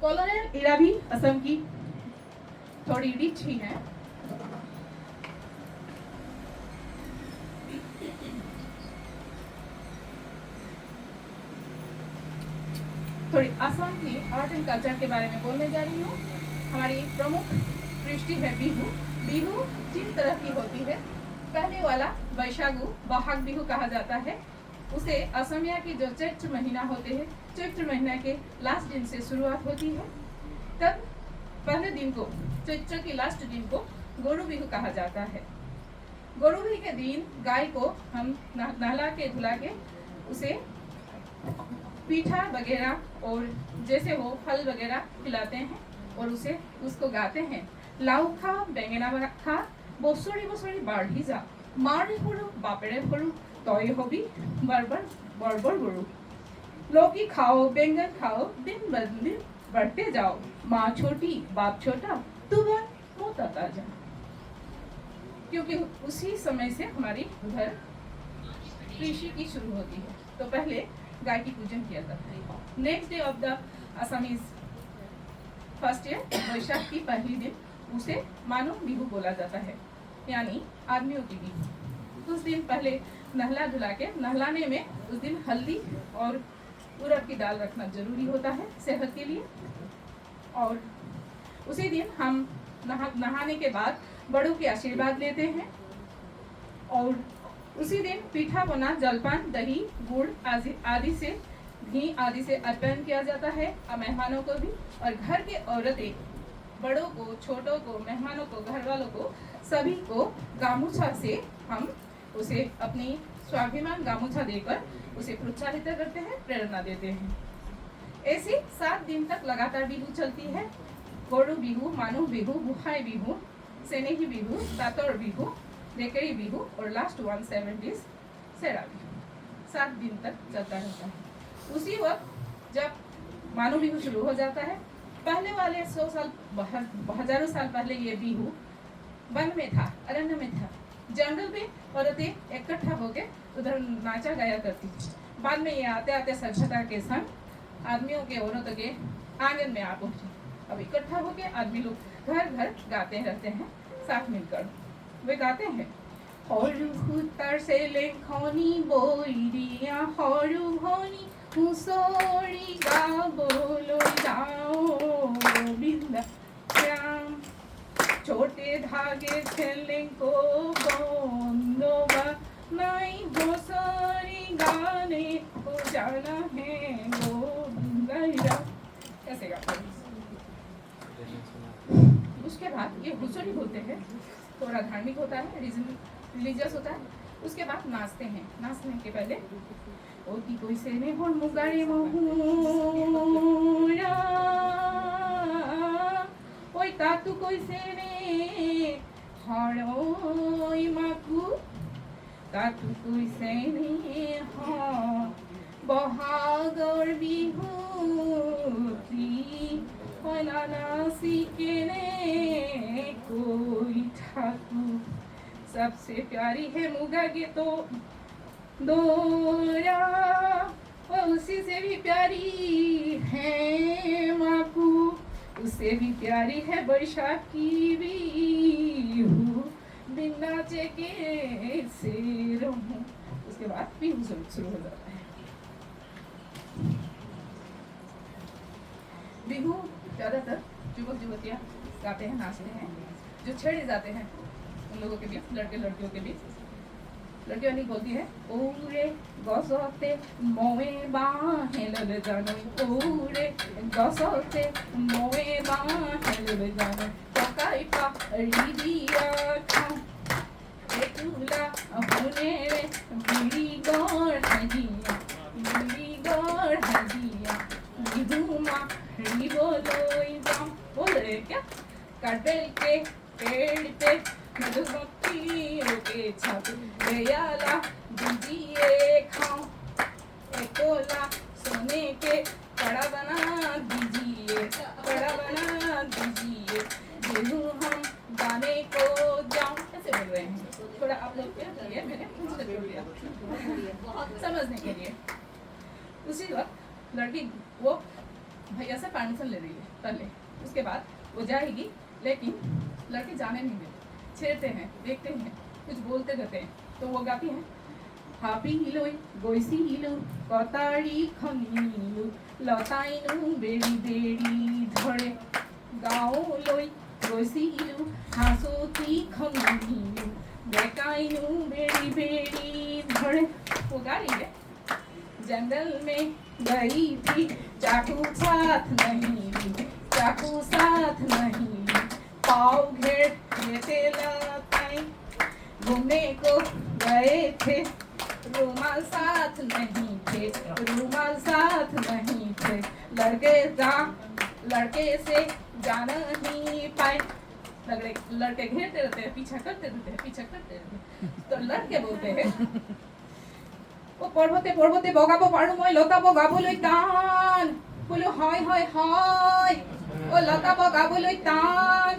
Colonial इरा भी असम की थोड़ी रिच ही है। थोड़ी असम की आर्ट एंड कल्चर के बारे में बोलने जा रही हूँ। हमारी प्रमुख कृष्टि है बिहू। बिहू 3 तरह की होती है। पहले वाला बैशागु बहाग बिहू कहा जाता है। उसे असमिया की जो चैत्र महीना होते हैं, चैत्र महीना के लास्ट दिन से शुरुआत होती है। तब पहले दिन को, चैत्र के लास्ट दिन को गोरु बिहू कहा जाता है। गोरु बिहू के दिन गाय को हम नहला के धुला के उसे पीठा वगैरह और जैसे वो फल वगैरह खिलाते हैं और उसको गाते हैं। लाउ खा बेंगेना खा बसरी बसरी बाढ़ी जा मारे हरु बापेरे हरु तय हबी बरबर बरबर गरु। लौकी खाओ बैंगन खाओ दिन ब दिन बढ़ते जाओ, माँ छोटी बाप छोटा तू बन मोटा ताजा। क्योंकि उसी समय से हमारी उधर कृषि की शुरू होती है, तो पहले गाय की पूजन किया जाता है। Next day of the Assamese first year Vaishakh की पहली दिन उसे मानो बिहू बोला जाता है, यानी आदमियों की बिहू। उस दिन पहले नहला धुला के, नहलाने में उस दिन हल्दी और उड़द की दाल रखना जरूरी होता है सेहत के लिए। और उसी दिन हम नहाने के बाद बड़ों के आशीर्वाद लेते हैं। और उसी दिन पीठा बना जलपान दही गुड़ आदि से घी आदि से अर्पण किया जाता है मेहमानों को भी। और घर के औरतें बड़ों को, छोटों को, मेहमानों को, घर वालों को, सभी को गामूछा से हम उसे अपनी स्वाभिमान गामूछा देकर उसे प्रोत्साहित करते हैं, प्रेरणा देते हैं। ऐसे 7 दिन तक लगातार बिहू चलती है। गोरु बिहू, मानु बिहू, बुहाई बिहू, सेनेही बिहू, तातर बिहू, देकरी बिहू और लास्ट 170 सेरा बिहू। 7 दिन तक चलता रहता है। उसी वक्त जब मानु बिहू शुरू हो जाता है, पहले वाले 100 साल, हजारों साल पहले ये बिहू वन में था, अरण्य में था, जंगल में औरतें इकट्ठा होकर उधर नाचा गाया करती थी। बाद में ये आते आते सभ्यता के संग आदमियों के, औरतों के आंगन में आ पहुंचे। अब इकट्ठा होकर आदमी लोग घर घर गाते रहते हैं साथ मिलकर। वे गाते हैं हरु हुतार से लेखनी बोइरिया हरु भनी हुसरी गाबोलो जाओ बिंदा श्याम छोटे धागे खेलने को बंदोबा नहीं हुसरी गाने को जाना है गोविंदा। ऐसे गाते हैं। उसके बाद ये हुसरी बोलते हैं, थोड़ा धार्मिक होता है, रिलीजियस होता है। उसके बाद नाचते हैं। नाचने के पहले ओती कोई से ने होन मुगारे महुरा ओई तातु कोई से ने हरोई माकू तातु कोई से ने हाँ बहागर बिहुती नासी के ने कोई ठाकुर सबसे प्यारी है मुगा के तो दोरा और उसी से भी प्यारी है माकू, उससे भी प्यारी है बैशाख की बिहू बिन नाचे के से रहूं। उसके बाद बिहू शुरू हो जाता है। बिहू ज्यादातर युवक युवतियाँ गाते हैं, नाचते हैं। जो छेड़े जाते हैं उन लोगों के बीच, लड़के लड़कियों के बीच, लड़की वाली बोलती है ओरे गसते मोए बाहे लल जानो ओरे गसते मोए बाहे लल जानो टकाई पा रिदिया खाओ एकुला अपने रे बीड़ी गौर हजिया बीड़ी गौर हजिया बिधुमा री बोलोई जाओ। बोल रहे क्या? कटल के पेड़ पे मधुमक्खियों के छाप गयाला दीजिए खाओ एकोला सोने के कड़ा बना दीजिए, कड़ा बना दीजिए गेहूँ हम दाने को जाओ। ऐसे बोल रहे हैं। थोड़ा आप लोग क्या किए, मैंने समझने के लिए। उसी वक्त लड़की वो भैया से परमिशन ले रही है पहले, उसके बाद वो जाएगी, लेकिन लड़के जाने नहीं देते, छेड़ते हैं, देखते हैं, कुछ बोलते रहते हैं। तो वो गाती है, हापी हिलोई गोइसी हिलो कतारी खनिलु लताइनु बेड़ी बेड़ी धरे गाओ लोई गोइसी हिलो हासोती खनिलु बेकाइनु बेड़ी बेड़ी धरे। वो गा रही है, जंगल में गई थी चाकू साथ नहीं ली, चाकू साथ नहीं ली, पाव घेर लेते लताई, घूमने को गए थे रुमाल साथ नहीं थे, रुमाल साथ नहीं थे, लड़के से जाना नहीं पाए। लड़के घेरते रहते हैं, पीछा करते रहते हैं, पीछा करते रहते हैं। तो लड़के बोलते हैं, ও পর্বতে পর্বতে বগাবো পারু মই লতাবো গাবুলই টান, বলো হয় হয় হয়, ও লতাবো গাবুলই টান,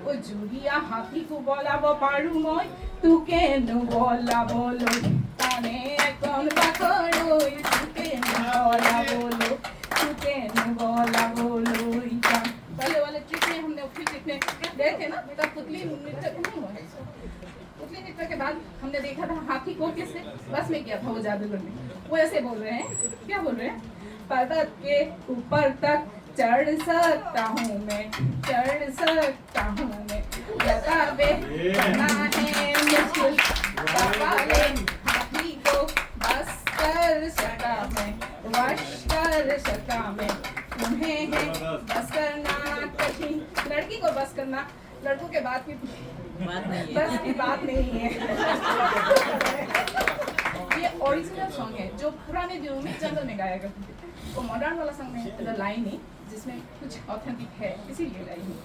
ও জুড়িয়া হাতি কো বলাবো পারু মই তুকে নো বলাবো লই টানে এখন বাকড়ই, তুকে নো বলাবো লো, তুকে নো বলাবো লই টান। पहले वाले ट्रिक में हमने फिर सीखने गए थे ना, तब पुतली नृत्य नहीं हुआ है। पुतली नृत्य के बाद हमने देखा था हाथी को किसने बस में किया था वो जादूगर ने। वो ऐसे बोल रहे हैं, क्या बोल रहे हैं, पर्वत के ऊपर तक चढ़ सकता हूँ मैं, चढ़ सकता हूँ मैं, बतावे करना है मुश्किल, पाले हाथी को बस कर सका मैं, वश कर सका मैं, तुम्हें है बस करना कठिन। लड़की को बस करना लड़कों के बात की बात नहीं है, बस की बात नहीं है। ये ओरिजिनल सॉन्ग है जो पुराने दिनों में जंगल में गाया करते थे। वो मॉडर्न वाला सॉन्ग में द लाइन नहीं, जिसमें कुछ ऑथेंटिक है, इसीलिए लाई हूँ।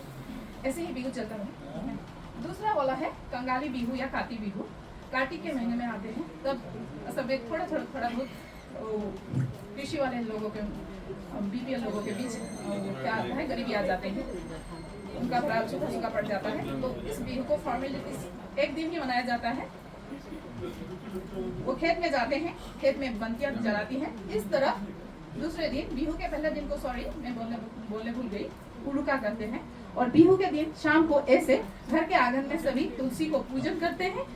ऐसे ही बिहू चलता है। दूसरा वाला है कंगाली बिहू या काटी बिहू। कार्तिक के महीने में आते हैं, तब सब एक थोड़ा बहुत कृषि वाले लोगों के, बीपीएल लोगों के बीच क्या आता है, गरीबी आ जाते हैं, उनका प्राप्त सूखा पड़ जाता है। तो इस बिहू को फॉर्मेलिटीज एक दिन ही मनाया जाता है। वो खेत में जाते हैं, खेत में बंतियां जलाती हैं। इस तरह दूसरे दिन, बिहू के पहले दिन को, सॉरी मैं बोलने भूल गई, उड़ुका करते हैं। और बिहू के दिन शाम को ऐसे घर के आंगन में सभी तुलसी को पूजन करते हैं।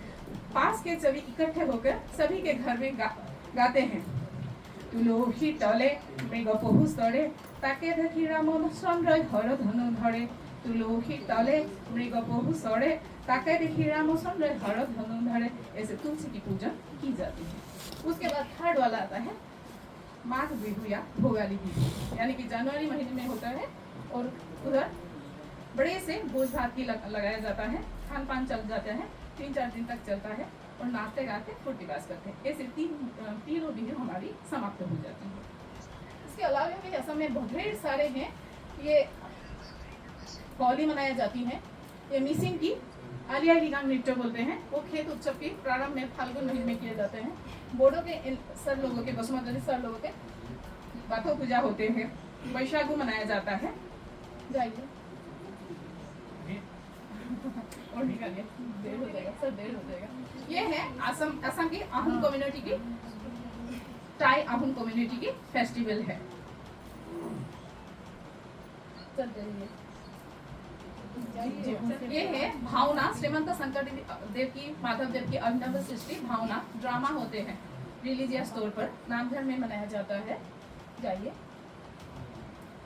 पास के सभी इकट्ठे होकर सभी के घर में गाते हैं, तुलसी तले मृग पहु सड़े ताके देखी रामन चंद्र हर धनु धरे, तुलसी तले मृग पहु सड़े ताके देखी राम चंद्र हर धनु धरे। ऐसे तुलसी की पूजन की जाती है। उसके बाद थर्ड वाला आता है माघ बिहू या भोगाली बिहू, यानी कि जनवरी महीने में होता है। और उधर बड़े से भोज भात की लगाया जाता है, खान पान चल जाता है, 3-4 दिन तक चलता है और नाचते गाते फुर्तीबाज करते हैं। ऐसे तीनों बिहू हमारी समाप्त हो जाती है। इसके अलावा भी असम में बहुत ढेर सारे हैं। ये होली मनाई जाती है, ये मिसिंग की आलिया लिगांग नृत्य बोलते हैं। वो खेत उत्सव के प्रारंभ में फाल्गुन महीने में किए जाते हैं। बोडो के सर लोगों के, बसुमती सर लोगों के बाथो पूजा होते हैं। वैशाखू मनाया जाता है। जाइए और निकालिए, देर हो जाएगा सर, देर हो जाएगा। ये है असम की आहूम कम्युनिटी की, टाई आहूम कम्युनिटी की फेस्टिवल है। ये है भावना, श्रीमंत शंकर देव की, माधव देव की अभिनव सृष्टि भावना ड्रामा होते हैं रिलीजियस तौर पर, नामधर में मनाया जाता है। जाइए,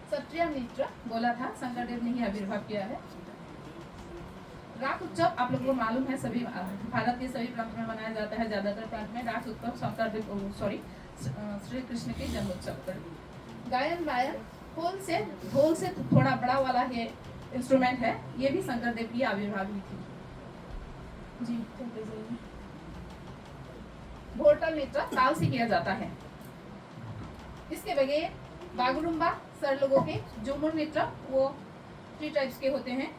क्षत्रिय नृत्य बोला था, शंकर देव ने ही आविर्भाव किया है। राख उत्सव आप लोगों को मालूम है, सभी भारत के सभी प्रांत में मनाया जाता है। ज्यादातर प्रांत में राख उत्सव शंकर देव, सॉरी श्री कृष्ण के जन्मोत्सव पर। गायन वायन ढोल से थोड़ा बड़ा वाला है इंस्ट्रूमेंट है, ये भी शंकर देव की आविर्भाव हुई थी। जी भोरताल नृत्य ताल से किया जाता है। इसके बगैर बागुरुम्बा सर लोगों के, झूमर नृत्य वो 3 टाइप्स के होते हैं।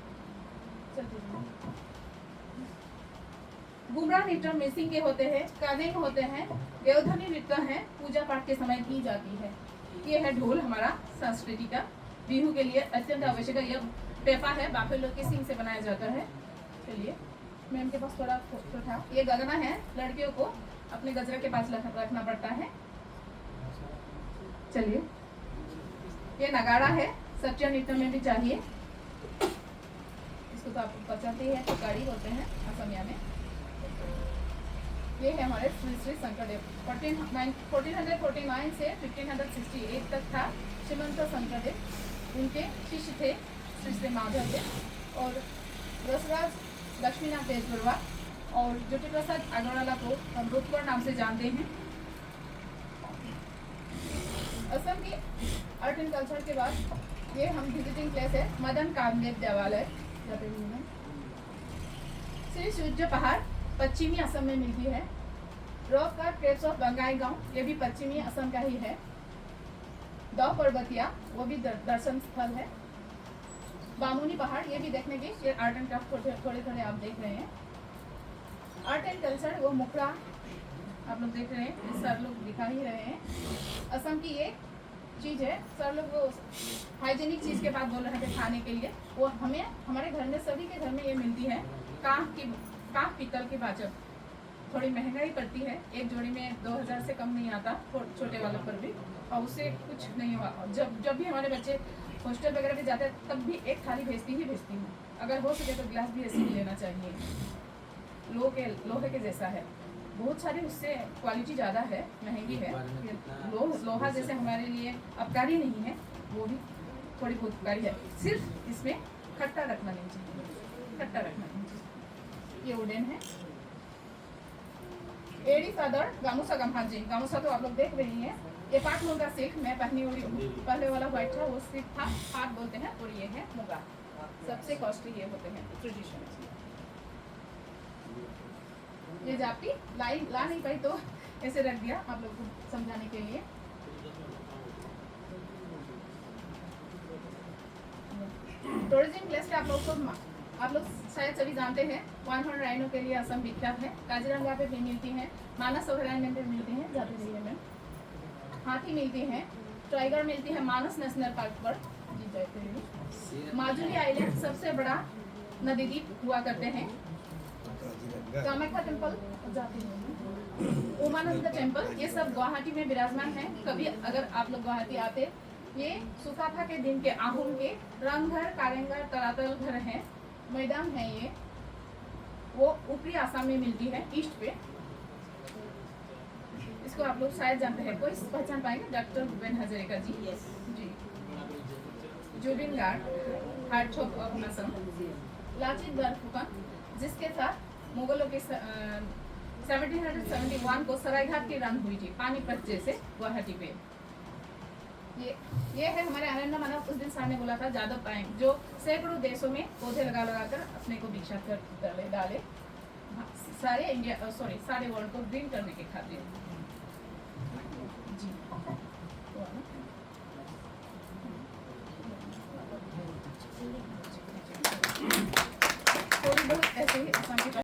गुमरा नृत्य मिसिंग के होते हैं, कानेंग होते हैं, देवधनी नृत्य है, पूजा पाठ के समय की जाती है। ये है ढोल, हमारा संस्कृति का बिहू के लिए अत्यंत आवश्यक है। यह पेपा है, बाफेलो के सिंग से बनाया जाता है। चलिए, मैम के पास थोड़ा फोटो था। ये गगना है, लड़कियों को अपने गजरा के पास रखना पड़ता है। चलिए, ये नगाड़ा है, सच्चा नृत्य में भी चाहिए। इसको तो आप पचाते हैं, टुकारी बोलते हैं असमिया में। ये है हमारे श्री श्री शंकरदेव। 1449 से 1568 तक था श्रीमंत शंकरदेव। उनके शिष्य थे श्री श्री माधव देव और रसराज लक्ष्मीनाथ बेजबरुआ और ज्योति प्रसाद अग्रवाला को हम रुतगढ़ नाम से जानते हैं। असम की आर्ट एंड कल्चर के बाद ये हम विजिटिंग प्लेस है मदन कामदेव देवालय। श्री सूर्य पहाड़ पश्चिमी असम में मिलती है। रॉक का ट्रेप्स ऑफ बंगाई गांव, ये भी पश्चिमी असम का ही है। दौ पर्वतिया, वो भी दर्शन स्थल है। बामुनी पहाड़, ये भी देखने के, ये आर्ट एंड क्राफ्ट थोड़े थोड़े आप देख रहे हैं। आर्ट एंड कल्चर वो मुखड़ा आप लोग देख रहे हैं, सर लोग दिखा ही रहे हैं। असम की ये चीज़ है, सर लोग वो हाइजीनिक चीज़ के बाद बोल रहे थे खाने के लिए, वो हमें हमारे घर में सभी के घर में ये मिलती है। कांच पीतल की बाजब, थोड़ी महंगाई पड़ती है, एक जोड़ी में 2000 से कम नहीं आता, छोटे वाले पर भी, और उससे कुछ नहीं हुआ। जब भी हमारे बच्चे हॉस्टल वगैरह पे जाते हैं तब भी एक थाली भेजती हूँ। अगर हो सके तो गिलास भी ऐसे ही लेना चाहिए। लोहे के जैसा है, बहुत सारी उससे क्वालिटी ज़्यादा है, महंगी है। लोहा जैसे हमारे लिए अपकारी नहीं है, वो भी थोड़ी बहुत उपकारी है। सिर्फ इसमें खट्टा रखना नहीं चाहिए। ये वुडन है। एड़ी सादर गामूसा गम्हाजी, गामूसा तो आप लोग देख रही हैं। ये पाट मुर्गा सिल्क मैं पहनी हुई, पहले वाला व्हाइट था वो सिल्क था, पाट बोलते हैं, और ये है मुर्गा। सबसे कॉस्टली ये होते हैं ट्रेडिशनल। ये जापी ला नहीं पाई तो ऐसे रख दिया आप लोग को समझाने के लिए। टूरिज्म प्लेस के आप लोग शायद सभी जानते हैं, वन हॉर्न राइनो के लिए असम विख्यात है। काजीरंगा पे भी मिलती हैं, मानस अभयारण्य में मिलती हैं, जाते जिले में हाथी मिलती हैं, टाइगर मिलती है मानस नेशनल पार्क पर। माजुली आइलैंड सबसे बड़ा नदी द्वीप हुआ करते हैं। कामाख्या टेम्पल जाती है, उमानंद टेम्पल, ये सब गुवाहाटी में विराजमान है। कभी अगर आप लोग गुवाहाटी आते, ये सुकाफा के दिन के आहूम के रंगघर, कारेंगर, तरातल घर है, मैदान है। ये वो ऊपरी आसाम में मिलती है, ईस्ट पे। इसको आप लोग शायद जानते हैं, कोई पहचान पाएंगे? डॉक्टर भूपेन हजारिका जी। जी। Zubeen Garg, heart of Assam. लाचित बरफुकन, जिसके साथ मुगलों के 1771 को सरायघाट की रण हुई थी, पानीपत जैसे गुवाहाटी पे। ये है हमारे अरण्य मानव। उस दिन सर ने बोला था जादव टाइम, जो सैकड़ों देशों में पौधे लगा कर अपने को विकसित कर डाले, सारे वर्ल्ड को ग्रीन करने के खातिर। जी।